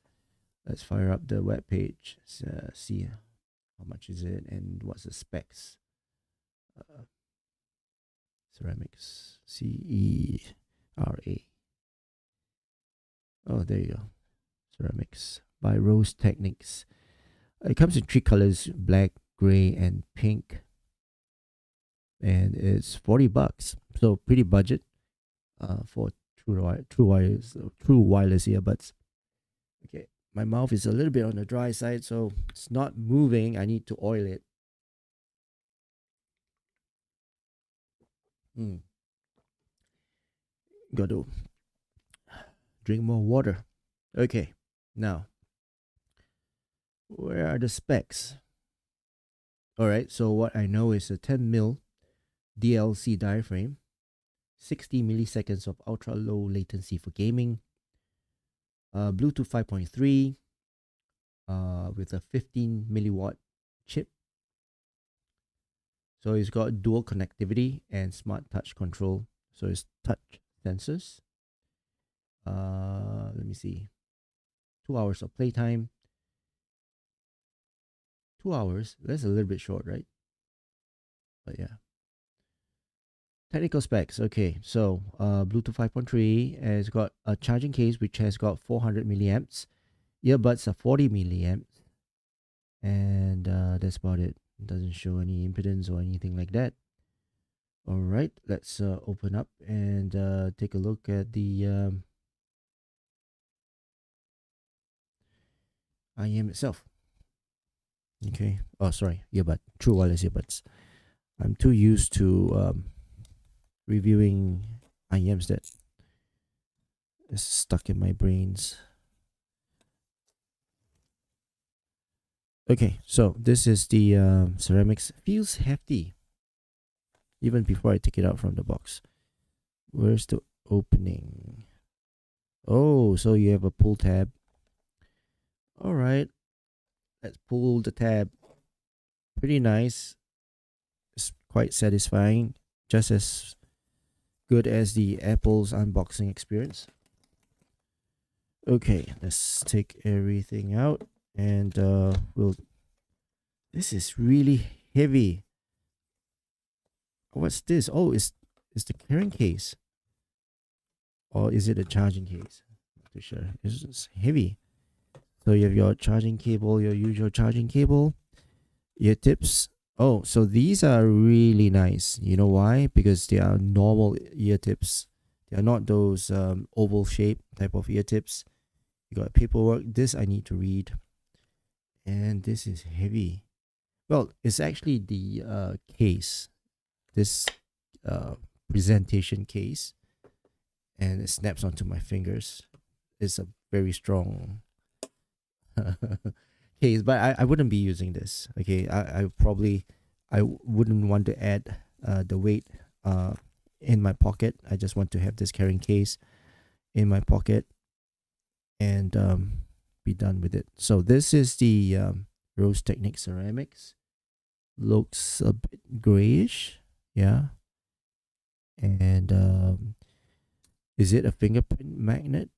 Let's fire up the web page. See how much is it and what's the specs. Ceramics, CERA. Oh, there you go. Ceramics by Rosetechnics. It comes in 3 colors: black, gray, and pink. And it's $40, so pretty budget for true wireless earbuds. Okay, my mouth is a little bit on the dry side, so it's not moving. I need to oil it. Got to drink more water. Okay, now where are the specs? All right, so what I know is a 10mm DLC diaphragm, 60 milliseconds of ultra low latency for gaming, Bluetooth 5.3 with a 15 milliwatt chip. So it's got dual connectivity and smart touch control. So it's touch sensors. Let me see. 2 hours of playtime. 2 hours. That's a little bit short, right? But yeah. Technical specs. Okay, so Bluetooth 5.3 has got a charging case which has got 400 milliamps. Earbuds are 40 milliamps, and that's about it. It doesn't show any impedance or anything like that. All right, let's open up and take a look at the IM itself. Okay. Oh, sorry, earbud. True wireless earbuds. I'm too used to reviewing IMs that is stuck in my brains. Okay, so this is the ceramics. Feels hefty even before I take it out from the box. Where's the opening? Oh, so you have a pull tab. All right, let's pull the tab. Pretty nice. It's quite satisfying, just as good as the Apple's unboxing experience. Okay, let's take everything out, and we'll This is really heavy. What's this? Oh, it's the carrying case. Or is it a charging case? Not too sure. It's heavy. So you have your charging cable, your usual charging cable, ear tips. Oh, so these are really nice. You know why? Because they are normal ear tips. They are not those oval shape type of ear tips. You got paperwork. This I need to read. And this is heavy. Well, it's actually the case. This presentation case. And it snaps onto my fingers. It's a very strong case, but I wouldn't be using this. Okay, I wouldn't want to add the weight in my pocket. I just want to have this carrying case in my pocket and be done with it. So this is the Rosetechnics ceramics. Looks a bit grayish, yeah. And is it a fingerprint magnet?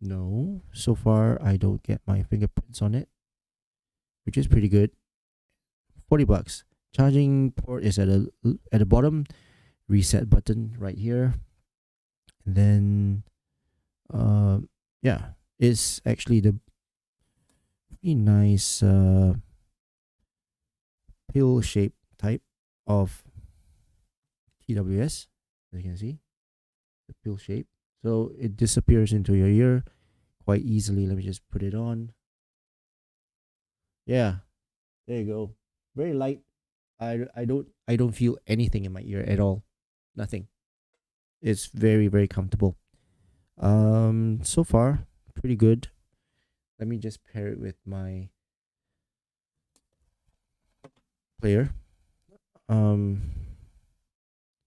No, so far I don't get my fingerprints on it, which is pretty good. $40. Charging port is at the bottom. Reset button right here, and then yeah, it's actually the pretty nice pill shape type of TWS, as you can see, the pill shape. So it disappears into your ear quite easily. Let me just put it on. Yeah, there you go. Very light. I don't feel anything in my ear at all. Nothing. It's very very comfortable. So far pretty good. Let me just pair it with my player. Um,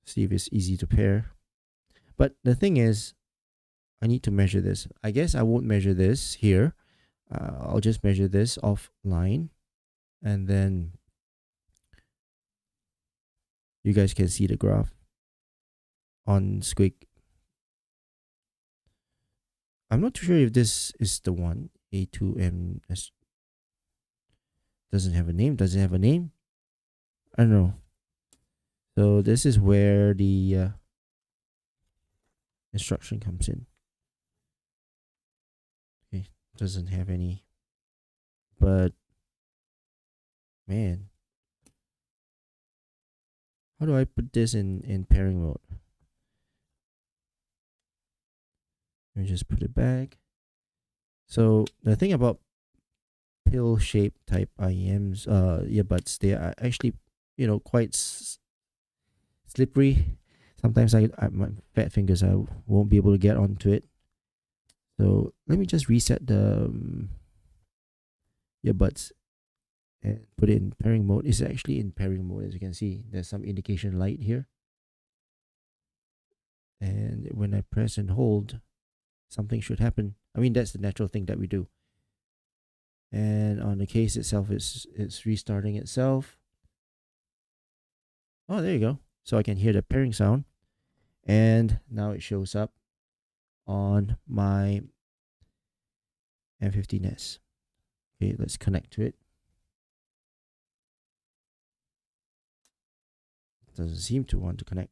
see if it's easy to pair. But the thing is, I need to measure this. I guess I won't measure this here. I'll just measure this offline, and then you guys can see the graph on Squig. I'm not too sure if this is the one. A2MS doesn't have a name. Does it have a name? I don't know. So this is where the instruction comes in. Okay, doesn't have any. But man, how do I put this in pairing mode? Let me just put it back. So the thing about pill shape type IEMs, earbuds, they are actually, quite slippery. Sometimes my fat fingers, I won't be able to get onto it. So let me just reset the earbuds and put it in pairing mode. It's actually in pairing mode, as you can see. There's some indication light here. And when I press and hold, something should happen. I mean, that's the natural thing that we do. And on the case itself, it's restarting itself. Oh, there you go. So I can hear the pairing sound. And now it shows up on my M15S. Okay, let's connect to it. It doesn't seem to want to connect.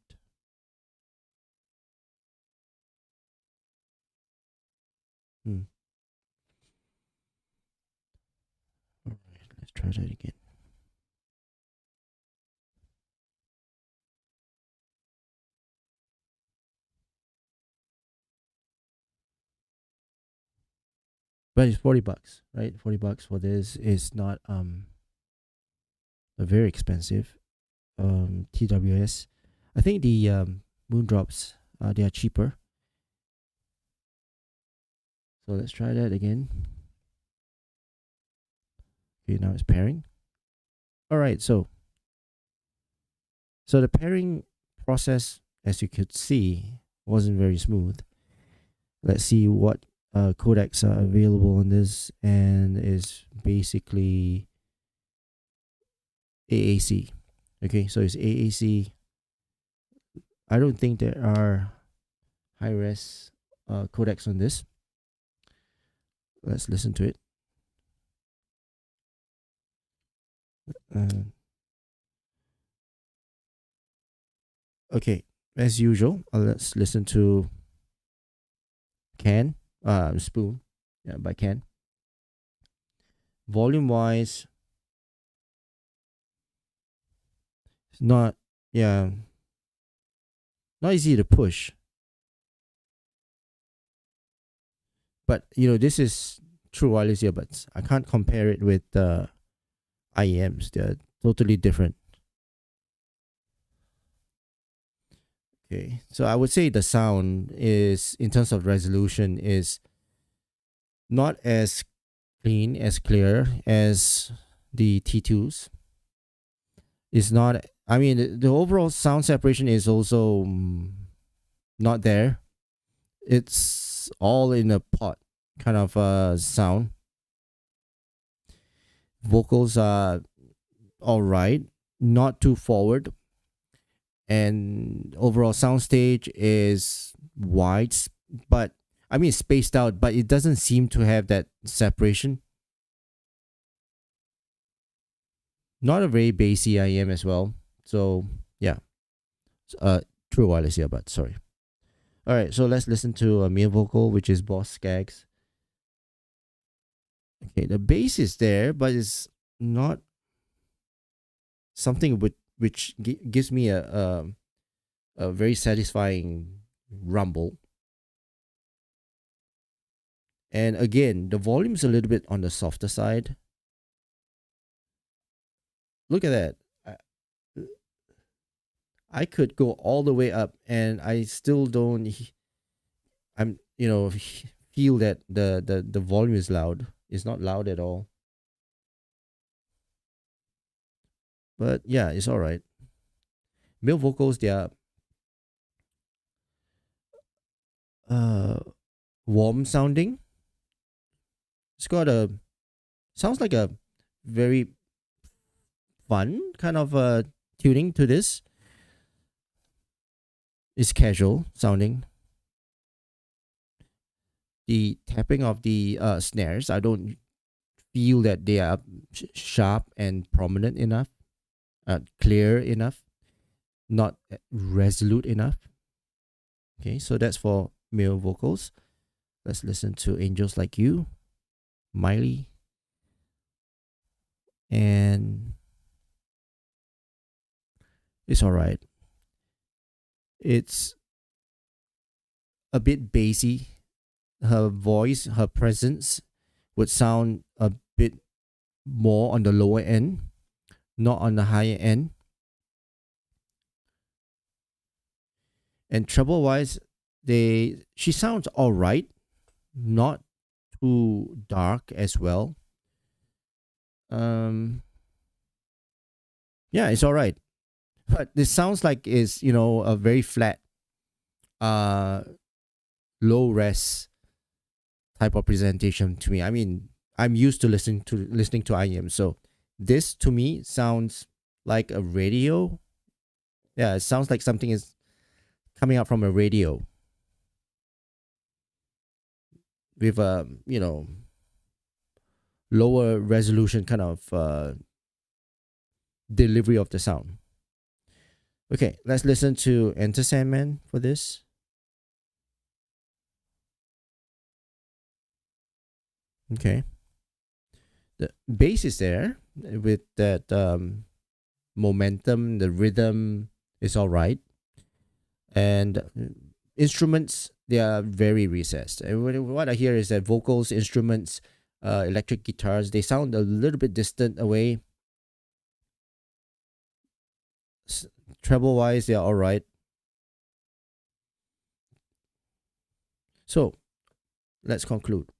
All right, let's try that again. But it's $40, right? $40 for this is not a very expensive TWS. I think the Moondrops they are cheaper. So let's try that again. Okay, now it's pairing. All right, so the pairing process, as you could see, wasn't very smooth. Let's see what codecs are available on this, and is basically AAC. Okay, so it's AAC. I don't think there are high res codecs on this. Let's listen to it. Uh, okay, as usual, let's listen to Can, Spoon, yeah, by Can. Volume wise, it's not, yeah, not easy to push. But this is true wireless earbuds. I can't compare it with IEMs. They're totally different. Okay, so I would say the sound is, in terms of resolution, is not as clean, as clear as the T2s. It's not. I mean, the overall sound separation is also not there. It's all in a pot kind of sound. Vocals are all right, not too forward, and overall soundstage is wide, but I mean spaced out, but it doesn't seem to have that separation. Not a very bassy IEM as well. So yeah, uh, true wireless earbud. Sorry. All right, so let's listen to a male vocal, which is Boss Skaggs. Okay, the bass is there, but it's not something which gives me a very satisfying rumble. And again, the volume's a little bit on the softer side. Look at that. I could go all the way up, and I still don't. I'm feel that the volume is loud. It's not loud at all. But yeah, it's all right. Male vocals, they are uh warm sounding. It's got a sounds like a very fun kind of tuning to this. It's casual sounding. The tapping of the snares, I don't feel that they are sharp and prominent enough, clear enough, not resolute enough. Okay, so that's for male vocals. Let's listen to Angels Like You, Miley, and it's all right. It's a bit bassy. Her voice, her presence would sound a bit more on the lower end, not on the higher end. And treble wise, she sounds all right, not too dark as well. Yeah, it's all right, but this sounds like it's a very flat, uh, low res type of presentation to me. I mean, I'm used to listening to IEM, so this to me sounds like a radio. Yeah, it sounds like something is coming out from a radio with a lower resolution kind of delivery of the sound. Okay, let's listen to Enter Sandman for this. Okay, the bass is there with that momentum. The rhythm is all right, and instruments, they are very recessed. And what I hear is that vocals, instruments, electric guitars, they sound a little bit distant away. Treble wise, they are all right. So let's conclude.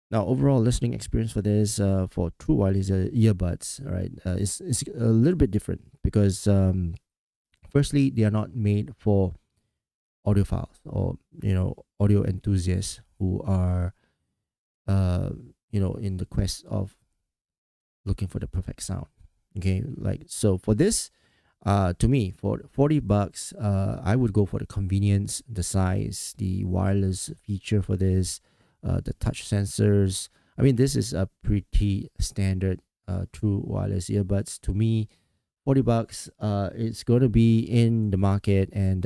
Now, overall listening experience for this, for true wireless earbuds, right, is a little bit different because, firstly, they are not made for audiophiles or audio enthusiasts who are, in the quest of looking for the perfect sound. Okay, like so for this, to me, for $40, I would go for the convenience, the size, the wireless feature for this, the touch sensors. I mean, this is a pretty standard true wireless earbuds. To me, $40, it's going to be in the market, and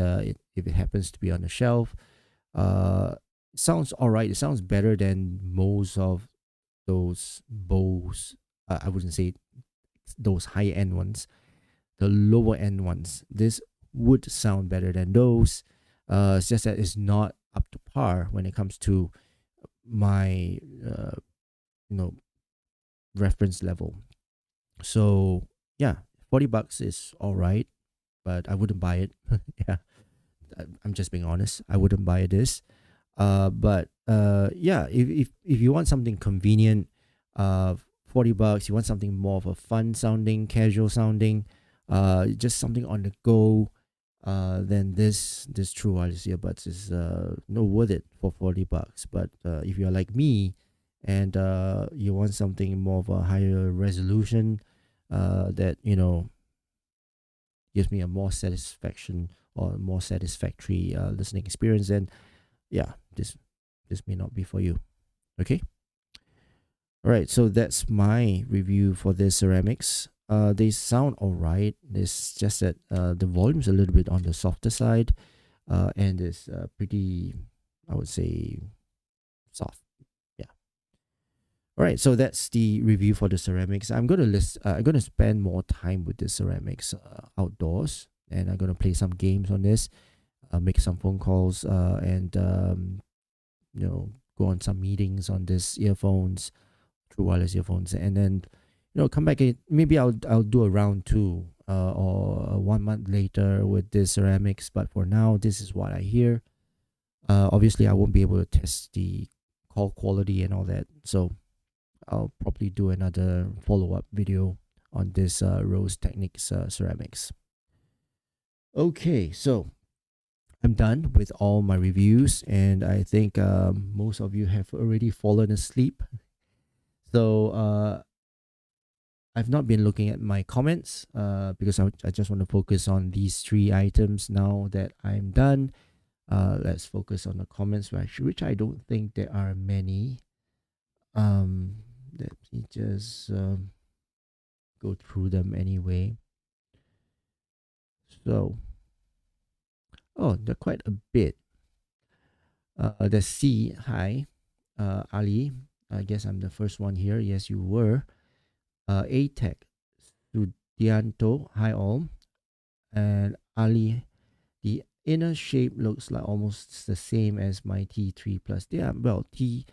if it happens to be on the shelf, it sounds all right. It sounds better than most of those Bose. I wouldn't say those high end ones, the lower end ones. This would sound better than those. It's just that it's not up to par when it comes to my you know reference level. So yeah, $40 is all right, but I wouldn't buy it. Yeah, I'm just being honest. I wouldn't buy this. But yeah, if you want something convenient, $40, you want something more of a fun sounding, casual sounding, just something on the go, then this true wireless earbuds is no worth it for $40. But if you're like me, and you want something more of a higher resolution, that gives me a more satisfaction or more satisfactory listening experience, then yeah, this may not be for you. Okay. All right, so that's my review for this ceramics. They sound all right. It's just that the volume's a little bit on the softer side, and it's pretty, I would say, soft. Yeah. All right, so that's the review for the ceramics. I'm gonna list. I'm gonna spend more time with the ceramics outdoors, and I'm gonna play some games on this, make some phone calls, and go on some meetings on this earphones, true wireless earphones, and then come back. Maybe I'll do a round two, or 1 month later with this ceramics. But for now, this is what I hear. Obviously, I won't be able to test the call quality and all that, so I'll probably do another follow-up video on this Rosetechnics ceramics. Okay, so I'm done with all my reviews, and I think most of you have already fallen asleep. So I've not been looking at my comments because I just want to focus on these three items now that I'm done. Let's focus on the comments, which I don't think there are many. Let me just go through them anyway. So, there are quite a bit. The C, hi, Ali. I guess I'm the first one here. Yes, you were. A-Tech, Sudianto, hi all. And Ali, the inner shape looks like almost the same as my T3 Plus. Yeah, well, Tin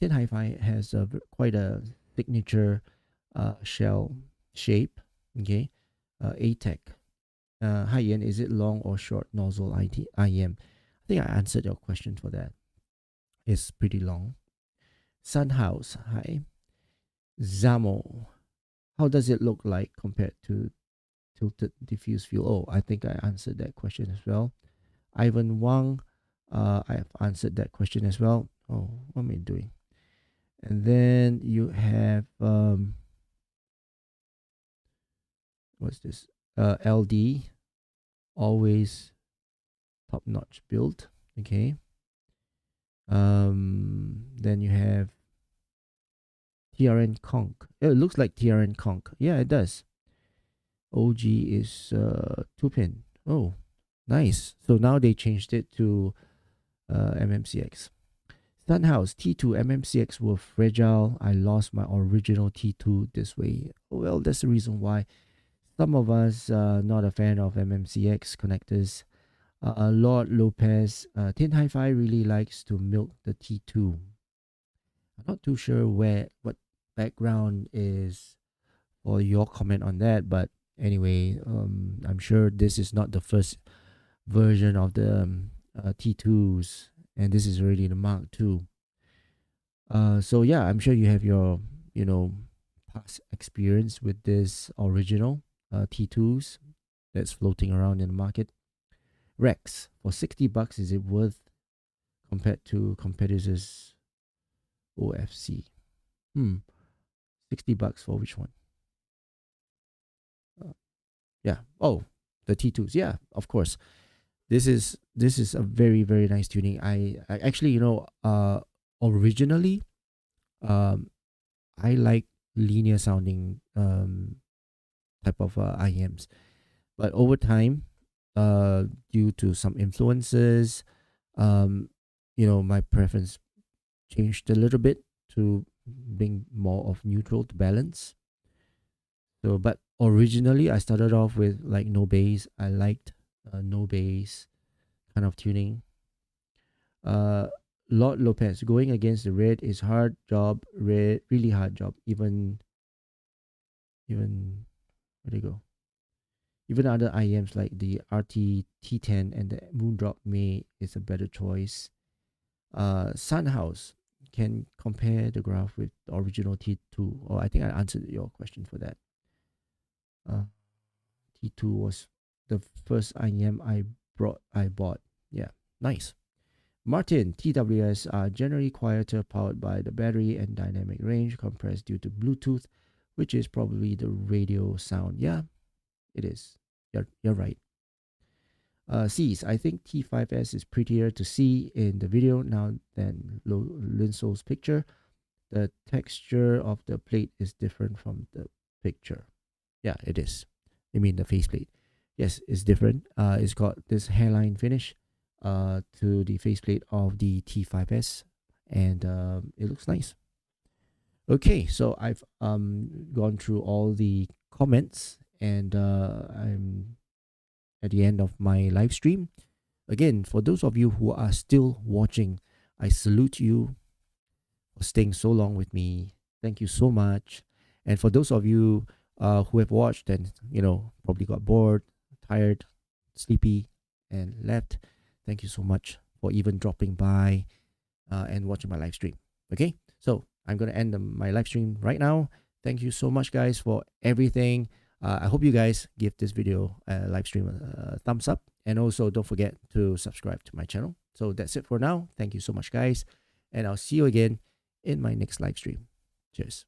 Hifi has quite a signature shell shape. Okay, A-Tech. Hi Ian, is it long or short nozzle IM? I think I answered your question for that. It's pretty long. Sunhouse, hi. Zamo, how does it look like compared to tilted diffuse fuel? Oh, I think I answered that question as well. Ivan Wang, I have answered that question as well. Oh, what am I doing? And then you have what's this? LD, always top notch build. Okay. Then you have TRN Conk. It looks like TRN Conk. Yeah, it does. OG is 2-pin. Oh, nice. So now they changed it to MMCX. Sunhouse T2 MMCX were fragile. I lost my original T2 this way. Well, that's the reason why some of us are not a fan of MMCX connectors. Lord Lopez, Tin Hifi really likes to milk the T2. I'm not too sure what background is for your comment on that, but anyway, I'm sure this is not the first version of the T2s, and this is already the Mark II. So yeah, I'm sure you have your past experience with this original T2s that's floating around in the market. Rex, for $60, is it worth compared to competitors OFC? $60 for which one? Yeah. Oh, the T2s. Yeah, of course. This is a very, very nice tuning. I actually originally I like linear sounding type of IEMs. But over time, due to some influences, um, my preference changed a little bit to being more of neutral to balance. So, but originally I started off with like no bass. I liked no bass kind of tuning. Uh, Lord Lopez, going against the red is hard job, red really hard job. Even where do you go? Even other IEMs like the RT T10 and the Moondrop May is a better choice. Sunhouse can compare the graph with the original T2. Oh, I think I answered your question for that. T2 was the first IEM I bought. Yeah, nice. Martin, TWS are generally quieter, powered by the battery and dynamic range, compressed due to Bluetooth, which is probably the radio sound. Yeah, it is. You're right. C's, I think T5s is prettier to see in the video now than Linsol's picture. The texture of the plate is different from the picture. Yeah, it is. I mean the faceplate. Yes, it's different. It's got this hairline finish to the faceplate of the T5s, and it looks nice. Okay, so I've gone through all the comments, and I'm at the end of my live stream. Again, for those of you who are still watching, I salute you for staying so long with me. Thank you so much. And for those of you who have watched and probably got bored, tired, sleepy, and left, thank you so much for even dropping by and watching my live stream. Okay, so I'm gonna end my live stream right now. Thank you so much, guys, for everything. I hope you guys give this video live stream a thumbs up, and also don't forget to subscribe to my channel. So that's it for now. Thank you so much, guys, and I'll see you again in my next live stream. Cheers.